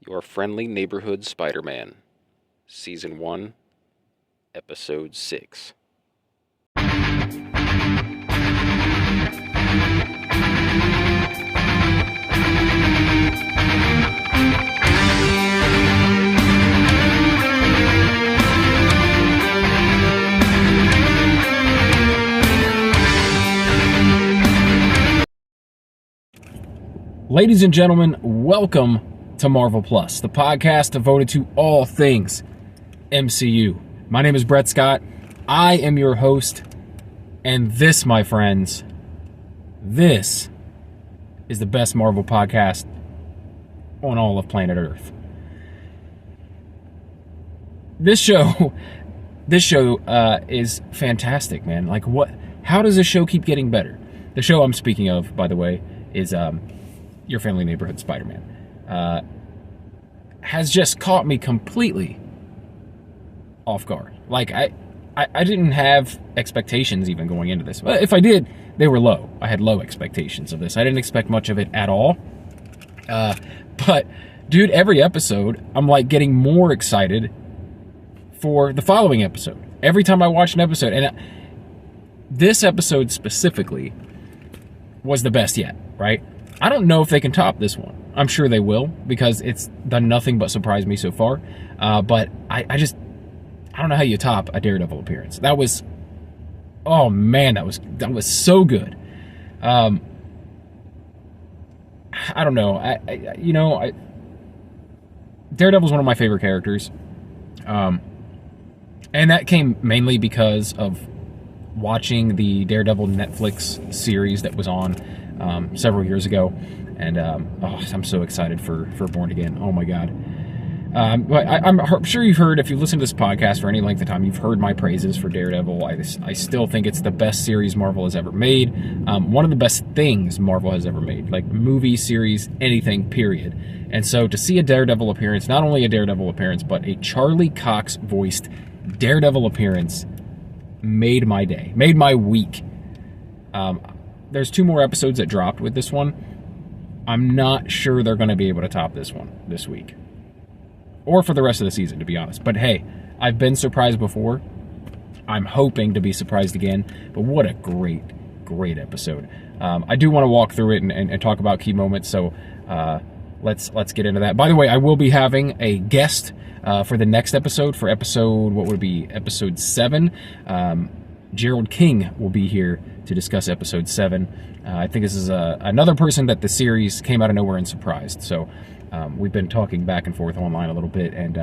Your Friendly Neighborhood Spider-Man, Season 1, Episode 6. Ladies and gentlemen, welcome to Marvel Plus, the podcast devoted to all things MCU. My name is Brett Scott. I am your host, and this, my friends, this is the best Marvel podcast on all of planet Earth. This show is fantastic, man. Like, what? How does this show keep getting better? The show I'm speaking of, by the way, is Your Friendly Neighborhood Spider-Man. Has just caught me completely off guard. Like, I didn't have expectations even going into this. If I did, they were low. I had low expectations of this. I didn't expect much of it at all. But, dude, every episode, I'm like getting more excited for the following episode. Every time I watch an episode. And this episode specifically was the best yet, right? I don't know if they can top this one. I'm sure they will, because it's done nothing but surprise me so far. But I don't know how you top a Daredevil appearance. That was, oh man, that was so good. I don't know. Daredevil's one of my favorite characters. And that came mainly because of watching the Daredevil Netflix series that was on several years ago, and I'm so excited for Born Again. Oh my god! But I'm sure you've heard, if you've listened to this podcast for any length of time, you've heard my praises for Daredevil. I still think it's the best series Marvel has ever made. One of the best things Marvel has ever made, like movie, series, anything, period. And so to see a Daredevil appearance, not only a Daredevil appearance, but a Charlie Cox voiced Daredevil appearance, made my day, made my week. There's 2 more episodes that dropped with this one. I'm not sure they're going to be able to top this one this week, or for the rest of the season, to be honest. But hey, I've been surprised before. I'm hoping to be surprised again. But what a great episode. I do want to walk through it and talk about key moments. So let's get into that. By the way, I will be having a guest for the next episode, for episode, what would it be, episode 7. Gerald King will be here to discuss episode 7. I think this is another person that the series came out of nowhere and surprised. So we've been talking back and forth online a little bit, and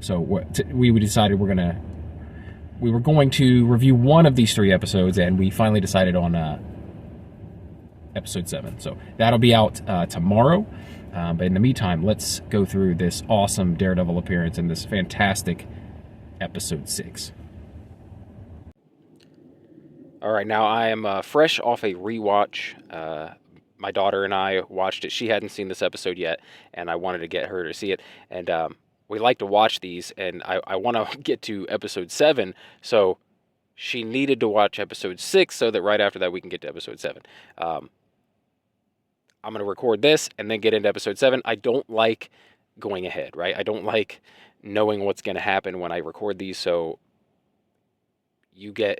so we decided we were going to review one of these 3 episodes, and we finally decided on episode 7. So that'll be out tomorrow. But in the meantime, let's go through this awesome Daredevil appearance in this fantastic episode 6. All right, now I am fresh off a rewatch. My daughter and I watched it. She hadn't seen this episode yet, and I wanted to get her to see it. And we like to watch these, and I want to get to episode 7, so she needed to watch episode 6 so that right after that we can get to episode 7. I'm going to record this and then get into episode 7. I don't like going ahead, right? I don't like knowing what's going to happen when I record these, so you get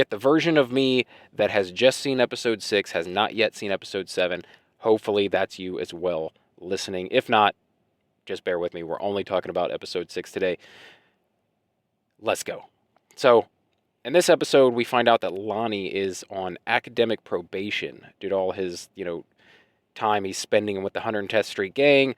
the version of me that has just seen episode 6, has not yet seen episode 7. Hopefully that's you as well listening. If not, just bear with me. We're only talking about episode 6 today. Let's go. So, in this episode, we find out that Lonnie is on academic probation due to all his, time he's spending with the 110th Street Gang.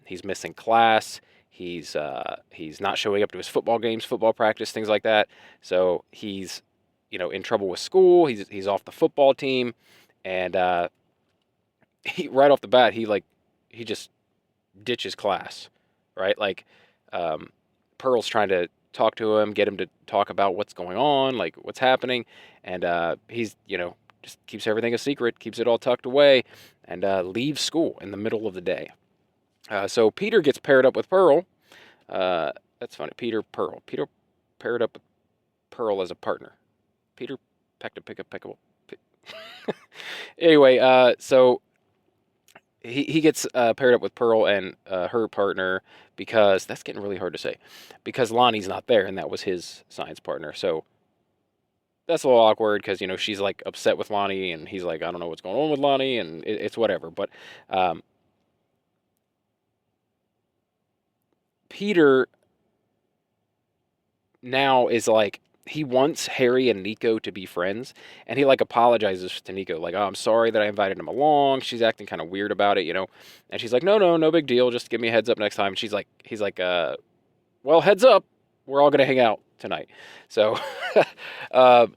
He's missing class. He's not showing up to his football games, football practice, things like that. So he's, in trouble with school. He's off the football team, and right off the bat, he just ditches class, right? Like, Pearl's trying to talk to him, get him to talk about what's going on, like what's happening, and he's, just keeps everything a secret, keeps it all tucked away, and leaves school in the middle of the day. So Peter gets paired up with Pearl. That's funny. Peter paired up with Pearl as a partner. Peter pecked a pick a peckable. Anyway, so he gets paired up with Pearl and her partner because that's getting really hard to say because Lonnie's not there and that was his science partner. So that's a little awkward because she's like upset with Lonnie and he's like I don't know what's going on with Lonnie and it's whatever. But um, Peter now is like he wants Harry and Nico to be friends, and he like apologizes to Nico, like, "Oh, I'm sorry that I invited him along." She's acting kind of weird about it, and she's like, "No, no, no big deal. Just give me a heads up next time." And he's like, well, heads up, we're all gonna hang out tonight." So, uh,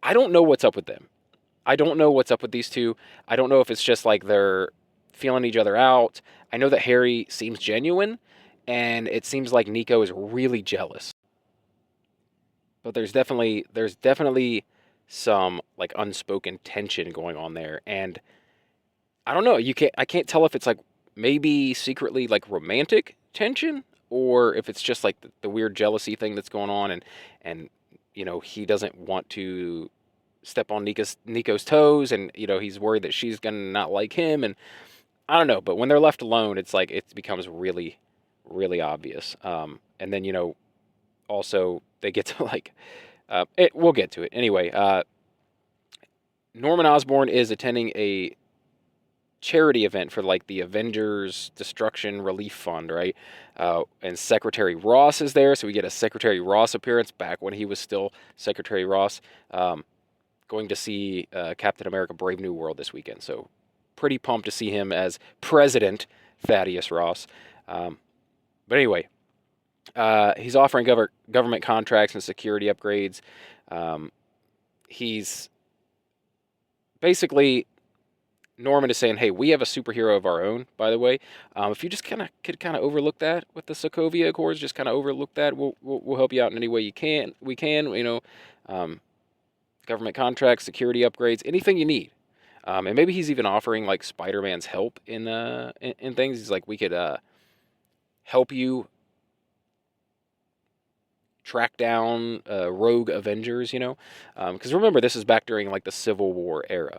I don't know what's up with them. I don't know what's up with these two. I don't know if it's just like they're feeling each other out. I know that Harry seems genuine, and it seems like Nico is really jealous. But there's definitely some like unspoken tension going on there, and I don't know. I can't tell if it's like maybe secretly like romantic tension or if it's just like the weird jealousy thing that's going on, and he doesn't want to step on Nico's toes, and he's worried that she's gonna not like him, and I don't know. But when they're left alone, it's like it becomes really, really obvious. And then also they get to like we'll get to it anyway. Norman Osborn is attending a charity event for like the Avengers Destruction Relief Fund, right? And Secretary Ross is there, so we get a Secretary Ross appearance back when he was still Secretary Ross. Going to see Captain America: Brave New World this weekend, so pretty pumped to see him as President Thaddeus Ross. But anyway, he's offering government contracts and security upgrades. Um, he's basically Norman is saying, "Hey, we have a superhero of our own. By the way, if you just kind of overlook that with the Sokovia Accords, just kind of overlook that. We'll help you out in any way you can. We can, um, government contracts, security upgrades, anything you need." And maybe he's even offering like Spider-Man's help in things. He's like, "We could help you track down rogue Avengers, because remember this is back during like the Civil War era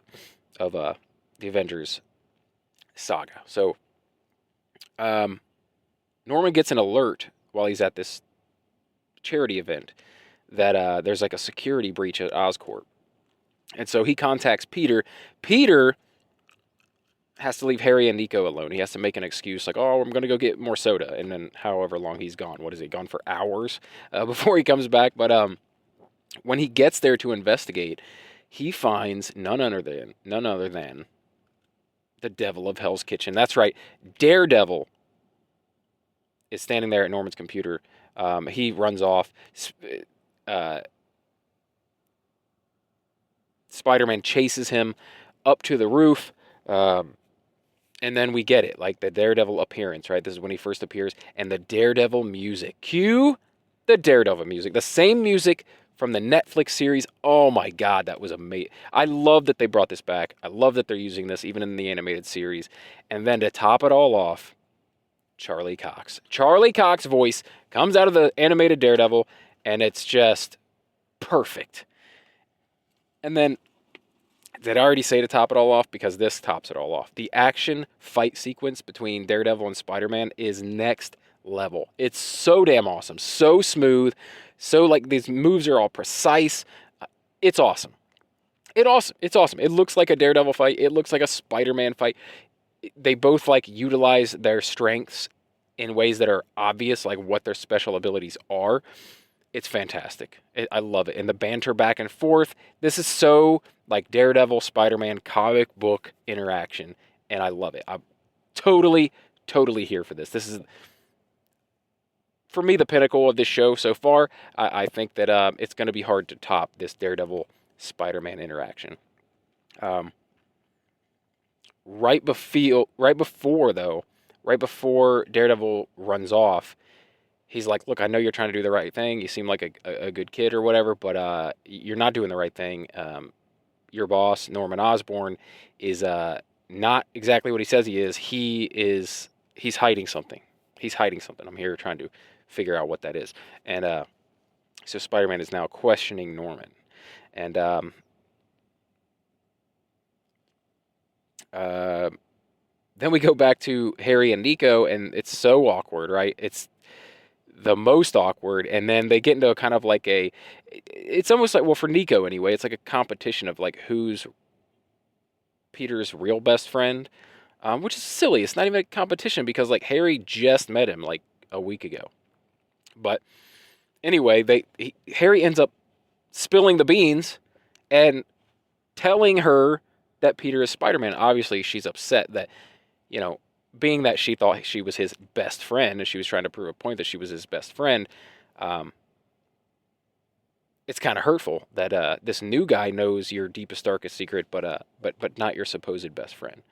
of the Avengers saga. So um, Norman gets an alert while he's at this charity event that there's like a security breach at Oscorp, and so he contacts Peter. Peter has to leave Harry and Nico alone. He has to make an excuse like, "Oh, I'm going to go get more soda," and then however long he's gone. What is he gone for hours before he comes back? But when he gets there to investigate, he finds none other than the Devil of Hell's Kitchen. That's right, Daredevil is standing there at Norman's computer. He runs off. Uh, Spider-Man chases him up to the roof, and then we get it, like the Daredevil appearance. Right, this is when he first appears, and the Daredevil music. Cue the Daredevil music, the same music from the Netflix series. Oh my God, that was amazing. I love that they brought this back. I love that they're using this even in the animated series. And then to top it all off, Charlie Cox. Charlie Cox voice comes out of the animated Daredevil, and it's just perfect. And then, did I already say to top it all off? Because this tops it all off. The action fight sequence between Daredevil and Spider-Man is next level. It's so damn awesome, so smooth, so like these moves are all precise. It's awesome. It's awesome. It looks like a Daredevil fight. It looks like a Spider-Man fight. They both like utilize their strengths in ways that are obvious, like what their special abilities are. It's fantastic. I love it. And the banter back and forth. This is so like Daredevil, Spider-Man comic book interaction, and I love it. I'm totally, totally here for this. This is for me the pinnacle of this show so far. I think that it's going to be hard to top this Daredevil Spider-Man interaction. Um, right before Daredevil runs off, he's like, "Look, I know you're trying to do the right thing. You seem like a good kid or whatever, but you're not doing the right thing. Your boss, Norman Osborn, is not exactly what he says he is. He's hiding something. He's hiding something. I'm here trying to figure out what that is." And so Spider-Man is now questioning Norman, and uh, Then we go back to Harry and Nico, and it's so awkward, right? It's the most awkward. And then they get into a kind of like a, it's almost like, well, for Nico anyway, it's like a competition of like who's Peter's real best friend, which is silly. It's not even a competition because like Harry just met him like a week ago. But anyway, Harry ends up spilling the beans and telling her that Peter is Spider-Man. Obviously, she's upset that, you know, being that she thought she was his best friend and she was trying to prove a point that she was his best friend. Um, it's kind of hurtful that this new guy knows your deepest, darkest secret, but not your supposed best friend.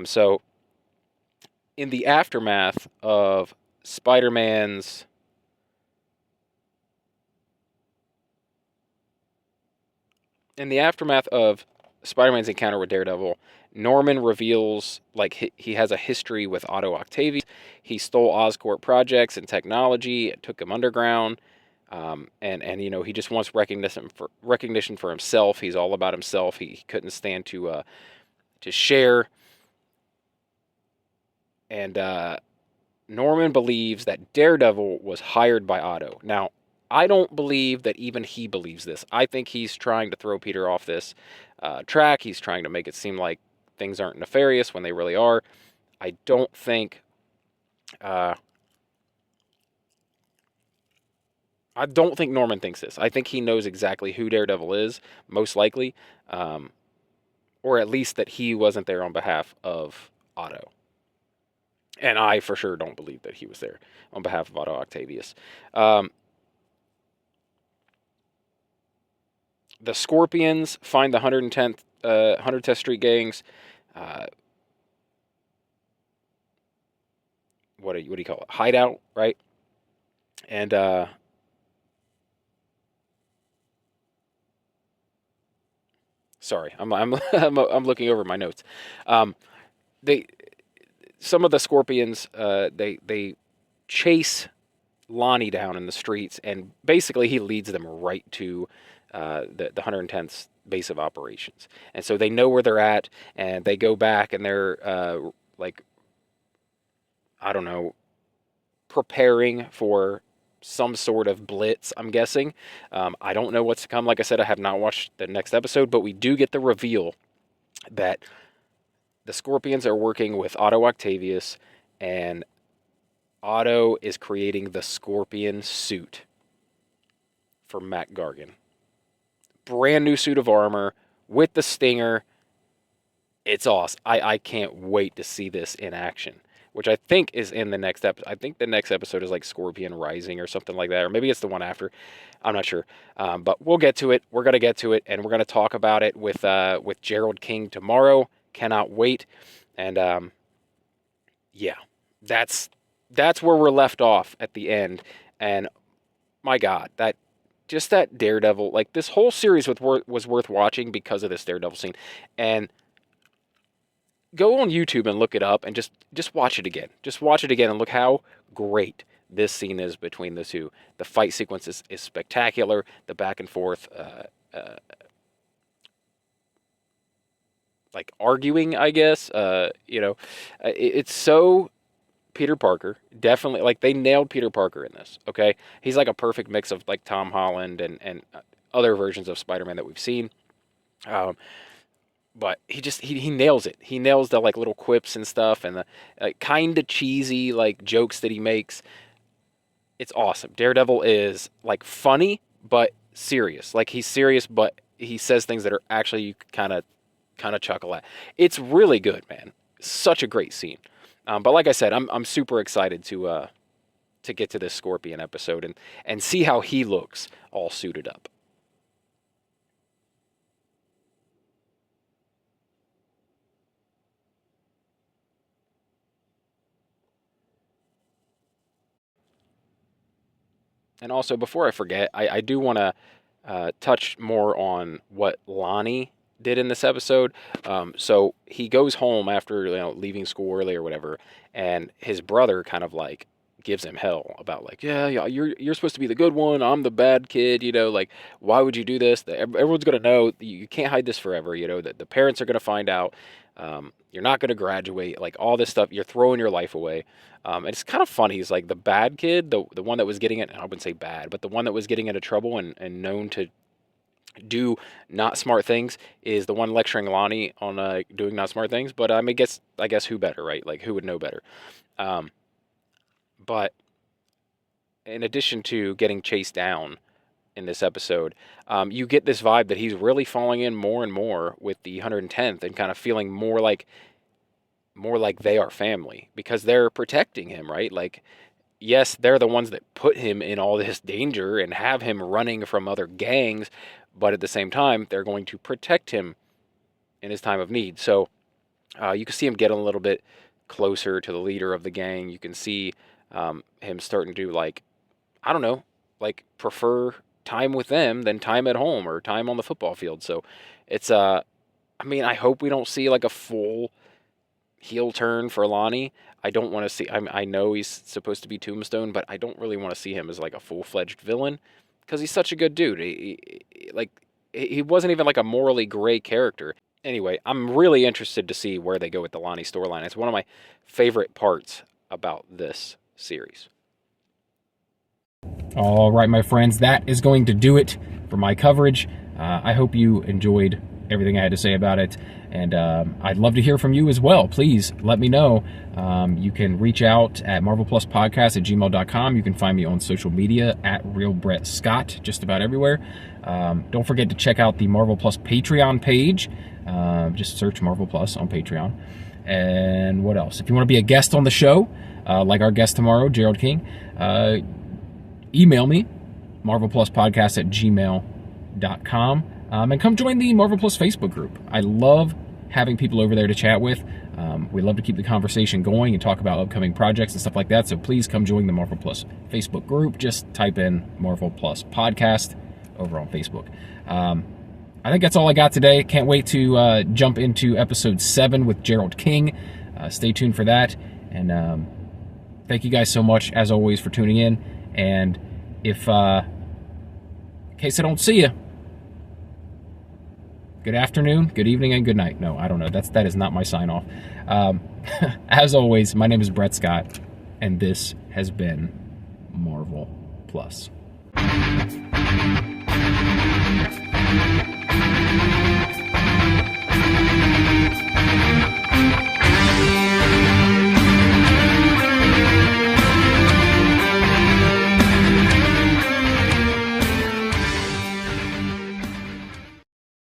So, in the aftermath of Spider-Man's in the aftermath of Spider-Man's encounter with Daredevil, Norman reveals like he has a history with Otto Octavius. He stole Oscorp projects and technology and took him underground. And you know he just wants recognition for himself. He's all about himself. He couldn't stand to share. And Norman believes that Daredevil was hired by Otto. Now, I don't believe that even he believes this. I think he's trying to throw Peter off this track. He's trying to make it seem like things aren't nefarious when they really are. I don't think. Uh, I don't think Norman thinks this. I think he knows exactly who Daredevil is, most likely, um, or at least that he wasn't there on behalf of Otto. And I for sure don't believe that he was there on behalf of Otto Octavius. Um, the Scorpions find the 110th Street gangs. Uh, what do you call it? Hideout, right? And sorry, I'm looking over my notes. Um, they some of the Scorpions they chase Lonnie down in the streets, and basically he leads them right to the 110th base of operations. And so they know where they're at, and they go back, and they're like, I don't know, preparing for some sort of blitz, I'm guessing. I don't know what's to come. Like I said, I have not watched the next episode, but we do get the reveal that the Scorpions are working with Otto Octavius, and Otto is creating the Scorpion suit for Mac Gargan. Brand new suit of armor with the stinger. It's awesome. I can't wait to see this in action, which I think is in the next episode. I think the next episode is like Scorpion Rising or something like that, or maybe it's the one after. I'm not sure, but we'll get to it. We're gonna get to it, and we're gonna talk about it with Gerald King tomorrow. Cannot wait, and yeah, that's where we're left off at the end, and my God, that Daredevil, like this whole series was worth watching because of this Daredevil scene, and go on YouTube and look it up and just watch it again. Just watch it again and look how great this scene is between the two. The fight sequence is spectacular. The back and forth, like arguing, I guess. It's so Peter Parker. Definitely, like they nailed Peter Parker in this. Okay, he's like a perfect mix of like Tom Holland and other versions of Spider-Man that we've seen. Um, but he nails it. He nails the like little quips and stuff and the kind of cheesy like jokes that he makes. It's awesome. Daredevil is like funny but serious. Like he's serious but he says things that are actually you kind of chuckle at. It's really good, man. Such a great scene. But like I said, I'm super excited to get to this Scorpion episode and see how he looks all suited up. And also, before I forget, I do want to touch more on what Lonnie did in this episode. So he goes home after leaving school early or whatever, and his brother kind of like gives him hell about like, yeah, you're supposed to be the good one. I'm the bad kid. Like, why would you do this? Everyone's gonna know. You can't hide this forever. That the parents are gonna find out. You're not gonna graduate. Like all this stuff, you're throwing your life away. And it's kind of funny. He's like the bad kid, the one that was getting it. I wouldn't say bad, but the one that was getting into trouble and known to do not smart things is the one lecturing Lonnie on doing not smart things. But I guess who better, right? Like who would know better? But in addition to getting chased down in this episode, you get this vibe that he's really falling in more and more with the 110th and kind of feeling more like they are family because they're protecting him, right? Like, yes, they're the ones that put him in all this danger and have him running from other gangs, but at the same time, they're going to protect him in his time of need. So you can see him get a little bit closer to the leader of the gang. You can see him starting to, like, I don't know, like prefer time with them than time at home or time on the football field. So it's I hope we don't see like a full heel turn for Lonnie. I don't want to see. I know he's supposed to be Tombstone, but I don't really want to see him as like a full-fledged villain because he's such a good dude. He wasn't even like a morally gray character. Anyway, I'm really interested to see where they go with the Lonnie storyline. It's one of my favorite parts about this series. All right, my friends, that is going to do it for my coverage. I hope you enjoyed everything I had to say about it, and I'd love to hear from you as well. Please let me know. You can reach out at marvelpluspodcast@gmail.com. You can find me on social media at RealBrettScott, just about everywhere. Don't forget to check out the Marvel Plus Patreon page. Just search Marvel Plus on Patreon. And what else? If you want to be a guest on the show, like our guest tomorrow, Gerald King, email me, marvelpluspodcast@gmail.com, and come join the Marvel Plus Facebook group. I love having people over there to chat with. We love to keep the conversation going and talk about upcoming projects and stuff like that, so please come join the Marvel Plus Facebook group. Just type in Marvel Plus Podcast over on Facebook. I think that's all I got today. Can't wait to jump into episode 7 with Gerald King. Stay tuned for that, and thank you guys so much, as always, for tuning in. And if, in case I don't see you, good afternoon, good evening, and good night. No, I don't know. That is not my sign off. As always, my name is Brett Scott, and this has been Marvel Plus.